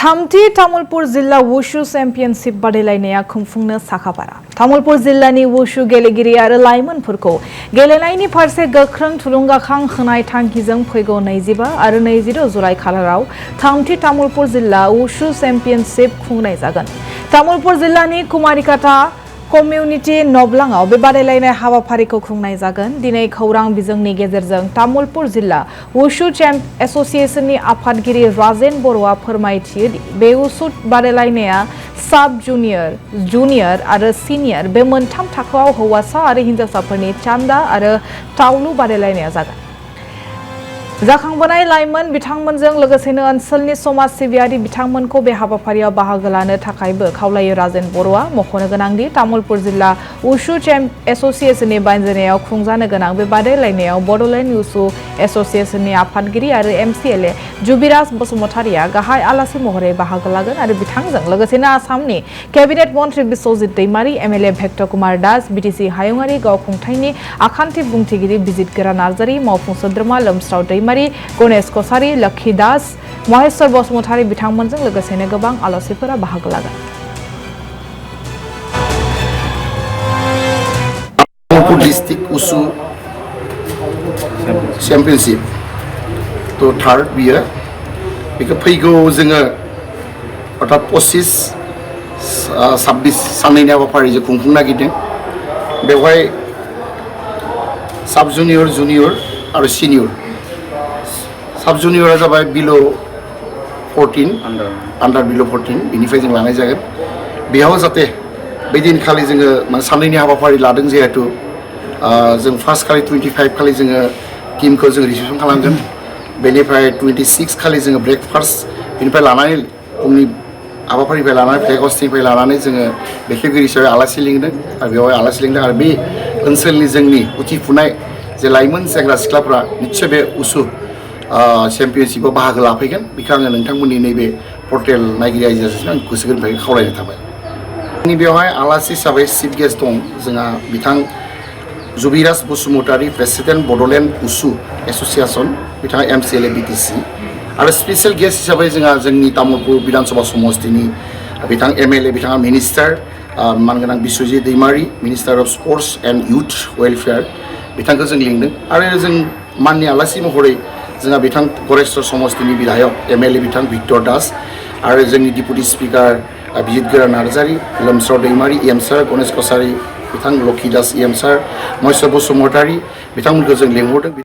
थामथि तामुलपुर जिल्ला wushu championship बादायलायनाया खुंफुंनो साखाफारा। तामुलपुर जिल्लानि वुशु गेलेगिरि आरो लाइमोनफोरखौ गेलेनायनि फारसे गोख्रों थुलुंगाखां होनाय थांखिजों फैगौ 25 आरो 26 जुलाइ खालाराव थामथि तामुलपुर जिल्ला वुशु चेम्पियनशिप खुंनाय जागोन। तामुलपुर जिल्लानि कुमारिकाटा कम्युनिटी नबलाङाव बे बादायलायनाय हाबाफारिखौ खुंनाय जागोन। दिनै खौरां बिजोंनि गेजेरजों तामुलपुर जिल्ला वुशु चेम्प एसोसिएशननि आफादगिरि राजेन बर'आ फोरमायथियो दि बे वुशु बादायलायनाया साब जुनियर, जुनियर आरो सिनियर बे मोनथाम थाखोआव हौवासा आरो हिनजावसाफोरनि चान्दा आरो तावलु बादायलायनाया जागोन। जाखांबोनाय लाइमोन बिथांमोनजों लोगोसेनो ओनसोलनि समाज सिबियारि बिथांमोनखौ बे हाबाफारियाव बाहागो लानो थाखायबो खावलायो राजेन बर'आ। मख'नो गोनांदि तामुलपुर जिल्ला वुशु चेम्प एसोसिएशननि बानजायनायाव खुंजानो गोनां बे बादायलायनायाव बड'लेण्ड वुशु एसोसिएशननि आफादगिरि आरो एमसिएलए जुबिराज बसुमतारिया गाहाय आलासि महरै बाहागो लागोन आरो बिथांजों लोगोसेनो आसामनि केबिनेट मन्त्रि Biswajit Daimary, MLA Victor Kumar Das, BTC हायुङारि गावखुंथायनि आखान्थि बुंथिगिरि बिजितगोरा नार्जारी, मावफुं सोद्रोमा लोमस्राव दैमारी, गणेश कसारी, लक्ष्मी दास, महेश्वर बसुमतारी बिथांमोनजों लोगोसेनो गोबां आलासिफोरा बाहागो लागोन। तामुलपुर डिस्ट्रिक्ट वुशु चेम्पियनशिप तो थार्ड बियो बेखौ फैगौ जोङो अर्थात 25-26 साननैनि हाबाफारिजों खुंफुंनो नागिरदों। बेवहाय साब जुनियर, जुनियर आरो सिनियर। साब जुनियरा जाबाय बिल' 14 आन्डार बिल' 14 बेनिफ्राय जों लानाय जागोन। बेयाव जाहाथे बै दिनखालि जोङो साननैनि हाबाफारि लादों जिहेतु जों फार्स्ट खालि 25 खालि जोङो टीमखौ जों रिसिपसन खालामगोन। बेनिफ्राय 26 खालि जोङो ब्रेकफास्ट बेनिफ्राय लानानै फुंनि हाबाफारिनिफ्राय लानानै फ्लेग हस्टिंनिफ्राय लानानै जोङो बेखेवगिरि हिसाबै आलासि लिंदों आरो बेवहाय आलासि लिंदों आरो बे ओनसोलनि जोंनि उथिफुनाय जे लाइमोन सेंग्रा सिख्लाफ्रा निस्सय बे वुशु चेम्पियनशिपआव बाहागो लाफैगोन। बेखौ आङो नोंथांमोननि नैबे पर्टेल नायगिरि आइजोजों आं गोसो गोरबोनिफ्राय खावलायनो थाबाय। जोंनि बेवहाय आलासि हिसाबै चिफ गेस्ट दं जोंहा बिथां Jubiraj Basumatary, president Bodoland wushu association, बिथाङा एमसिएलए बिटिसि आरो स्पेसियेल गेस्ट हिसाबै जोंहा जोंनि तामुलपुर विधानसभा समष्टिनि बिथां एमएलए, बिथाङा मिनिस्टार मानगोनां Biswajit Daimary, minister of sports and youth welfare बिथांखौ जों लिंदों आरो जों माननि आलासि महरै जोंहा बिथां गरेस्वर समष्टिनि बिधायक एमएलए बिथां भिक्टर दास आरो जोंनि डिपुटि स्पिकार बिजितगोरा नार्जारी, लोमस्राव दैमारी एम सार, गणेश कसारी, बिथां लक्ष्मी दास एम सार, महेश्वर बसुमतारी बिथांमोनखौ जों लिंहरदों।